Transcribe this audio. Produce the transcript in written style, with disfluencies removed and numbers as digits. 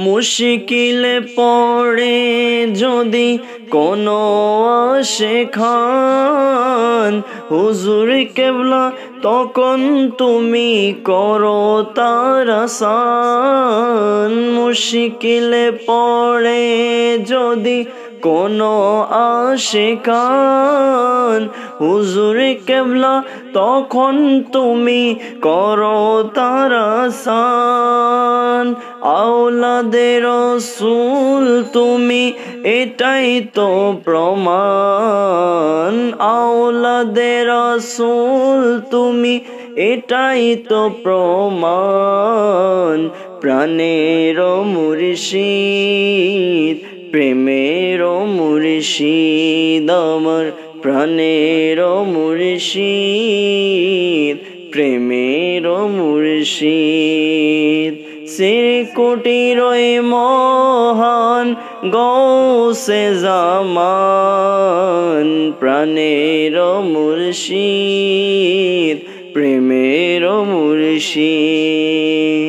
মুশকিলে পড়ে যদি কোনো আশেখান হুজুর কেবলা তখন তুমি করো তার আসান। মুশকিলে পড়ে যদি কোনো আশেখান হুজুর কেবলা তখন তুমি করো তার আসান। আওলাদে রসুল তুমি এটাই তো প্রমাণ। আওলাদে রসুল তুমি এটাই তো প্রমাণ। প্রাণের মুর্শিদ প্রেমের মুর্শিদ আমার প্রাণের মুর্শিদ প্রেমের মুর্শিদ। শ্রীকুটির মহান গৌসে জামান প্রাণের মুর্শিদ প্রেমের মুর্শিদ।